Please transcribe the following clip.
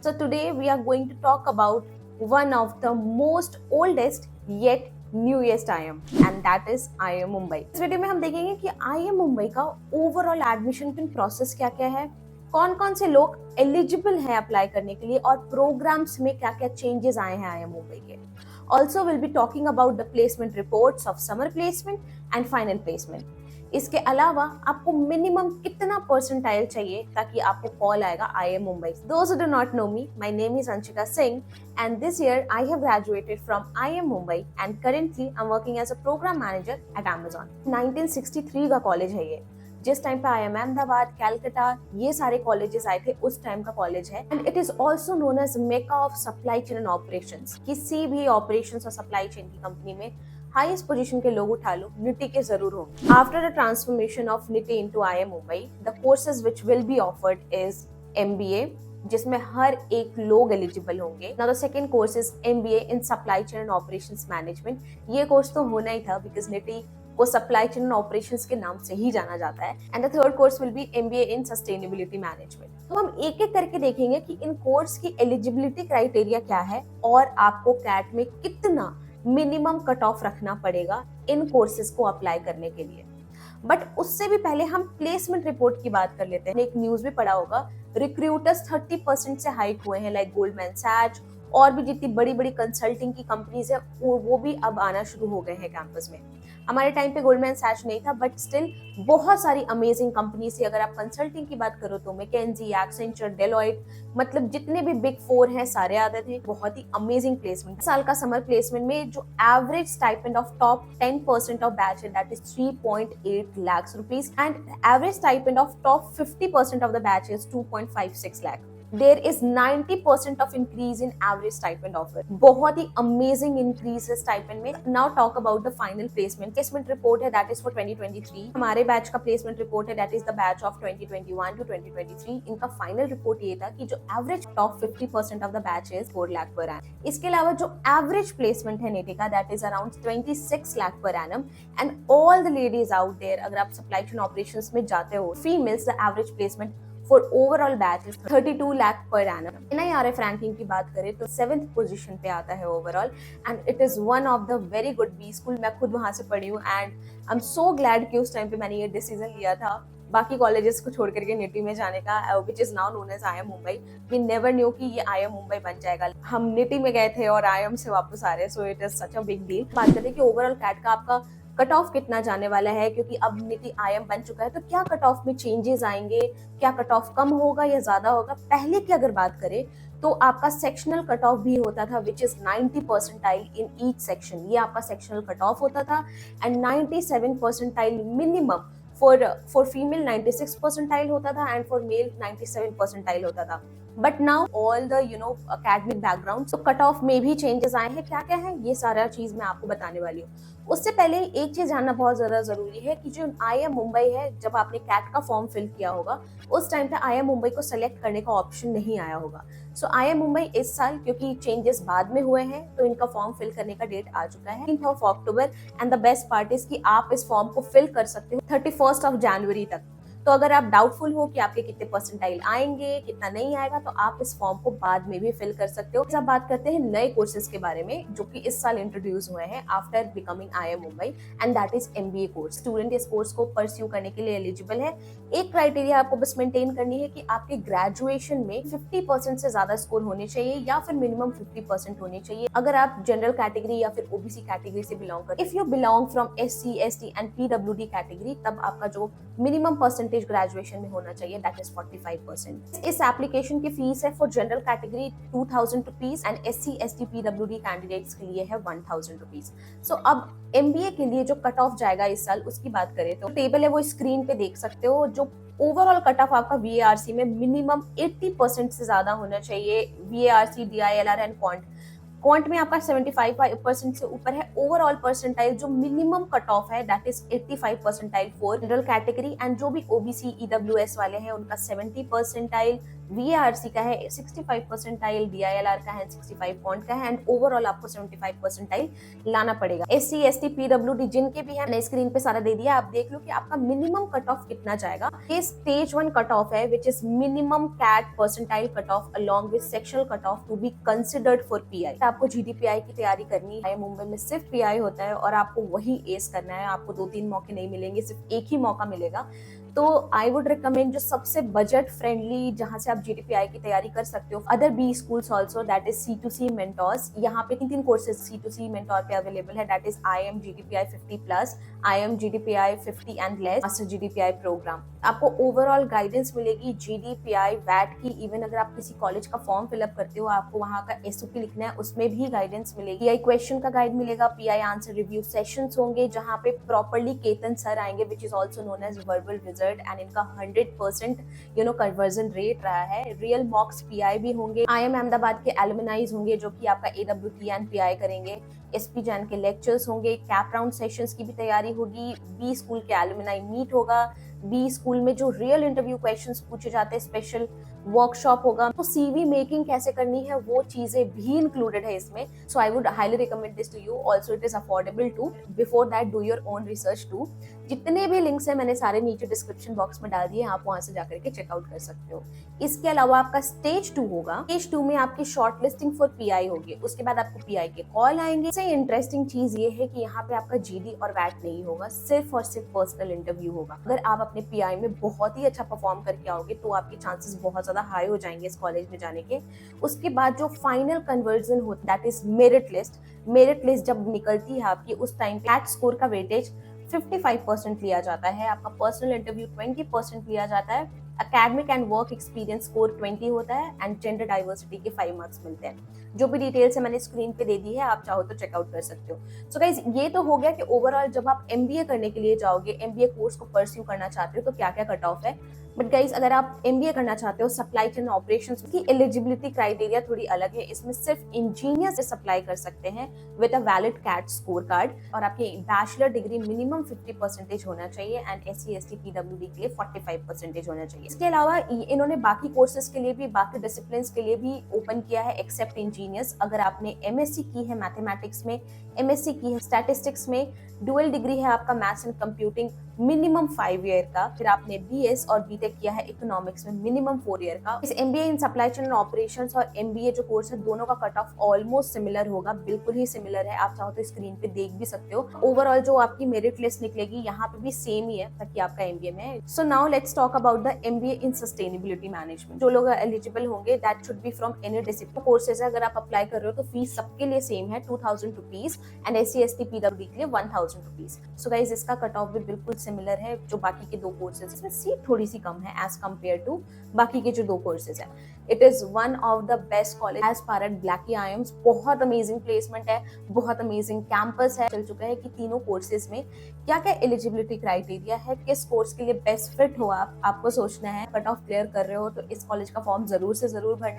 So today we are going to talk about one of the most oldest yet newest IIM and that is IIM Mumbai. इस video में हम देखेंगे कि IIM Mumbai का overall admission process क्या क्या है, कौन कौन से लोग एलिजिबल हैं अप्लाई करने के लिए और प्रोग्राम्स में क्या क्या चेंजेस आए हैं IIM मुंबई के. Also we'll be talking about the placement reports of summer placement and final placement. इसके अलावा आपको मिनिमम कितना परसेंटाइल चाहिए ताकि आपको कॉल आएगा IIM Mumbai. Those who do not know me, my name is Anshika Singh and this year I have graduated from IIM Mumbai and currently I'm working as a program manager at Amazon. 1963 का college है ये. जिस time पे IIM Ahmedabad, Calcutta ये सारे colleges आए थे उस टाइम का कॉलेज है and it is also known as Mecca of supply chain and operations. किसी भी ऑपरेशंस और सप्लाई चेन की कंपनी में हाईएस्ट पोजीशन के लोग उठा लो, निटी के जरूर होंगे. After the transformation of NITIE into IIM Mumbai, the courses which will be offered is MBA जिसमें हर एक लोग एलिजिबल होंगे. Now the second course is MBA in supply chain and operations management. ये कोर्स तो होना ही था बिकॉज निटी को सप्लाई चेन एंड ऑपरेशंस के नाम से ही जाना जाता है. And the third course will be MBA in sustainability management. तो हम एक एक करके देखेंगे कि इन कोर्स की एलिजिबिलिटी क्राइटेरिया क्या है और आपको कैट में कितना मिनिमम कट ऑफ रखना पड़ेगा इन कोर्सेज को अप्लाई करने के लिए. बट उससे भी पहले हम प्लेसमेंट रिपोर्ट की बात कर लेते हैं. एक न्यूज भी पढ़ा होगा, रिक्रूटर्स 30% से हाइक हुए हैं, लाइक गोल्डमैन सैच और भी जितनी बड़ी बड़ी कंसल्टिंग की कंपनीज है वो भी अब आना शुरू हो गए हैं कैंपस में. हमारे टाइम पे गोल्डमैन सैच नहीं था बट स्टिल बहुत सारी अमेजिंग कंपनीज थी. अगर आप कंसल्टिंग की बात करो तो मैकेंजी, एक्सेंचर, डेलॉयट, मतलब जितने भी बिग फोर हैं सारे आते थे. बहुत ही अमेजिंग प्लेसमेंट. साल का समर प्लेसमेंट में जो average stipend of top 10% of batch है that is 3.8 lakh rupees and average stipend of top 50% of the batch is 2.56 lakh. There is 90% of increase in average stipend offer. बहुत ही amazing increase है stipend में. Now talk about the final placement. Placement report है that is for 2023. हमारे batch का placement report है that is the batch of 2021 to 2023. इनका final report ये था कि जो average top 50% of the batch is 4 lakh per annum. इसके अलावा जो average placement है नेटी का that is around 26 lakh per annum. And all the ladies out there, अगर आप supply chain operations में जाते हो, females the average placement for overall batch is 32 lakh per annum. NIRF ranking की बात करें तो 7th पोजीशन पे आता है overall and it is one of the very good B school. मैं खुद वहां से पढ़ी हूँ and I am so glad कि उस टाइम पे मैंने ये डिसीजन लिया था बाकी कॉलेजेस को छोड़ करके निटी में जाने का, which is now known as IIM Mumbai. We never knew कि ये IIM मुंबई बन जाएगा. हम निटी में गए थे और IIM से वापस आ रहे हैं, so it is such a big deal. बात करते हैं कि ओवरऑल कैट का आपका कट ऑफ कितना जाने वाला है क्योंकि अब निटी IIM बन चुका है तो क्या कट ऑफ में चेंजेस आएंगे, क्या कट ऑफ कम होगा या ज्यादा होगा. पहले की अगर बात करें तो आपका सेक्शनल कट ऑफ भी होता था which is 90 percentile in each section. ये आपका सेक्शनल कट ऑफ होता था and 97 percentile minimum for female 96 percentile होता था एंड फॉर मेल 97 परसेंटाइल होता था. But now all the academic background तो कट ऑफ में भी चेंजेस आए हैं. क्या क्या है ये सारा चीज मैं आपको बताने वाली हूँ. उससे पहले एक चीज जानना बहुत ज्यादा जरूरी है कि जो IIM मुंबई है, जब आपने कैट का फॉर्म फिल किया होगा उस टाइम पे IIM मुंबई को सेलेक्ट करने का ऑप्शन नहीं आया होगा. सो IIM मुंबई इस साल क्योंकि चेंजेस बाद में हुए हैं तो इनका फॉर्म फिल करने का डेट आ चुका है 9 October and the best part is कि आप इस फॉर्म को फिल कर सकते हो 31 जनवरी तक. तो अगर आप डाउटफुल हो कि आपके कितने परसेंटाइल आएंगे कितना नहीं आएगा तो आप इस फॉर्म को बाद में भी फिल कर सकते हो. अब बात करते हैं नए कोर्सेज के बारे में जो कि इस साल इंट्रोड्यूस हुए हैं after becoming IIM Mumbai and that is MBA course. Student इस कोर्स को परस्यू करने के लिए एलिजिबल है. एक क्राइटेरिया आपको बस मेंटेन करनी है कि आपके ग्रेजुएशन में 50% से ज्यादा स्कोर होने चाहिए या फिर मिनिमम 50% होने चाहिए अगर आप जनरल कैटेगरी या फिर OBC कैटेगरी से बिलोंग करते. If you belong from SC, ST and PWD category तब आपका जो मिनिमम परसेंटेज ग्रेजुएशन में होना चाहिए दैट इज 45%. इस एप्लीकेशन की फीस है for general category 2000 rupees and SC, ST, PWD candidates के लिए है 1000 रुपीज. सो अब MBA के लिए जो कट ऑफ जाएगा इस साल उसकी बात करें तो टेबल है वो स्क्रीन पे देख सकते हो. जो ओवरऑल कट ऑफ आपका VARC में मिनिमम 80% से ज्यादा होना चाहिए. VARC, DILR एंड क्वांट में आपका 75% से ऊपर है. ओवरऑल परसेंटाइल जो मिनिमम कट ऑफ है that is 85 percentile for general category and जो भी OBC EWS वाले हैं उनका 70 परसेंटाइल. VARC का है 65 परसेंटाइल, DILR का है 65 पॉइंट का है, एंड ओवरऑल आपको 75 परसेंटाइल लाना पड़ेगा। SC ST PWD जिनके भी है, मैंने स्क्रीन पे सारा दे दिया, आप देख लो कि आपका मिनिमम कट ऑफ कितना जाएगा। ये स्टेज 1 कट ऑफ है which is minimum CAT percentile cut off along with sectional cut off to be considered for PI। आपको GDPI की तैयारी करनी है, मुंबई में सिर्फ PI होता है और आपको वही एस करना है। आपको 2-3 मौके नहीं मिलेंगे, सिर्फ एक ही मौका मिलेगा। तो आई वुड रिकमेंड जो सबसे बजट फ्रेंडली, जहां से आप GDPI की तैयारी कर सकते हो, other B schools also, that is C2C mentors. यहाँ पे 3 कोर्सेज C2C मेंटोर पे अवेलेबल है, that is IM GDPI 50+, IM GDPI 50 and less, master GDPI program. आपको ओवरऑल गाइडेंस मिलेगी GDPI वैट की। इवन अगर आप किसी कॉलेज का फॉर्म फिलअप करते हो, आपको वहाँ का SOP लिखना है, उसमें भी गाइडेंस मिलेगी। PI क्वेश्चन का गाइड मिलेगा, PI आंसर रिव्यू सेशंस होंगे जहाँ पे प्रॉपर्ली केतन सर आएंगे, which is also known as verbal wizard, and इनका 100% कन्वर्जन रेट रहा है। रियल मॉक्स PI भी होंगे। IM अहमदाबाद के एलुमनाइज होंगे जो कि आपका AWT एंड PI करेंगे। SP जैन के लेक्चर्स होंगे, कैप राउंड सेशंस की भी तैयारी होगी, B स्कूल के एलुमनाई मीट होगा, B स्कूल में जो रियल इंटरव्यू क्वेश्चंस पूछे जाते हैं, स्पेशल वर्कशॉप होगा। तो CV मेकिंग कैसे करनी है वो चीजें भी इंक्लूडेड है इसमें। So I would highly recommend this to you. Also it is affordable too. Before that do your own research too. जितने भी लिंक्स है मैंने सारे नीचे डिस्क्रिप्शन बॉक्स में डाल दिए, आप वहां से जाकर के चेकआउट कर सकते हो। इसके अलावा आपका स्टेज 2 होगा। स्टेज 2 में आपकी शॉर्ट लिस्टिंग फॉर PI होगी, उसके बाद आपको PI के कॉल आएंगे। सबसे इंटरेस्टिंग चीज ये है कि यहाँ पे आपका GD और वैट नहीं होगा, सिर्फ और सिर्फ पर्सनल इंटरव्यू होगा। अगर आप अपने PI में बहुत ही अच्छा परफॉर्म करके आओगे तो आपके चांसेस बहुत ज्यादा हाई हो जाएंगे इस कॉलेज में जाने के। उसके बाद जो फाइनल कन्वर्जन होता है that is merit list. Merit list जब निकलती है आपकी, उस टाइम कैट स्कोर का वेटेज 55% लिया जाता है, आपका पर्सनल इंटरव्यू 20% लिया जाता है, academic and work experience score 20 होता है, एंड जेंडर डाइवर्सिटी के 5 मार्क्स मिलते हैं। जो भी डिटेल्स है मैंने स्क्रीन पे दे दी है, आप चाहो तो चेकआउट कर सकते हो। सो गाइज, ये तो हो गया कि ओवरऑल जब आप MBA करने के लिए जाओगे, MBA कोर्स को परस्यू करना चाहते हो तो क्या क्या कट ऑफ है। बट गाइज, अगर आप MBA करना चाहते हो सप्लाई चेन ऑपरेशंस की, एलिजिबिलिटी क्राइटेरिया थोड़ी अलग है। इसमें सिर्फ इंजीनियर से सप्लाई कर सकते हैं with a valid CAT score card, और आपकी बैचलर डिग्री मिनिमम 50% होना चाहिए, एंड SC ST PWD के लिए 45% होना चाहिए। इसके अलावा इन्होंने बाकी कोर्सेज के लिए भी, बाकी डिसिप्लिन के लिए भी ओपन किया है एक्सेप्ट इंजीनियर्स। अगर आपने MSc की है मैथमेटिक्स में, MSc की है स्टैटिस्टिक्स में, डुअल डिग्री है आपका maths and computing minimum 5 year का, फिर आपने BS और BTech किया है इकोनॉमिक्स में मिनिमम 4 ईयर का। इस MBA in supply chain and operations और MBA जो कोर्स है, दोनों का कट ऑफ ऑलमोस्ट सिमिलर होगा, बिल्कुल ही सिमिलर है। आप चाहो तो स्क्रीन पे देख भी सकते हो। ओवरऑल जो आपकी मेरिट लिस्ट निकलेगी यहाँ पे भी सेम ही है ताकि आपका MBA में है। So now let's talk about the MBA in sustainability management. जो लोग एलिजिबल होंगे that should be from any discipline. Courses है, अगर आप अप्लाई कर रहे हो तो फीस सबके लिए सेम है, 2000 rupees, and SC ST PWD के लिए 1000 रुपीज। सो गाइज, इसका कट ऑफ भी बिल्कुल सिमिलर है जो बाकी के 2 कोर्सेज, इसमें सीट थोड़ी सी कम है एज कम्पेयर टू बाकी के जो 2 कोर्सेज है। It is one of the best college as par at ब्लैकी IIMs। बहुत अमेजिंग प्लेसमेंट है, बहुत अमेजिंग कैंपस है। चल चुका है कि तीनों कोर्सेज में क्या क्या एलिजिबिलिटी क्राइटेरिया है, किस कोर्स के लिए बेस्ट फिट हो आपको सोचना है। कट ऑफ क्लियर कर रहे हो तो इस कॉलेज का फॉर्म जरूर से जरूर भरना।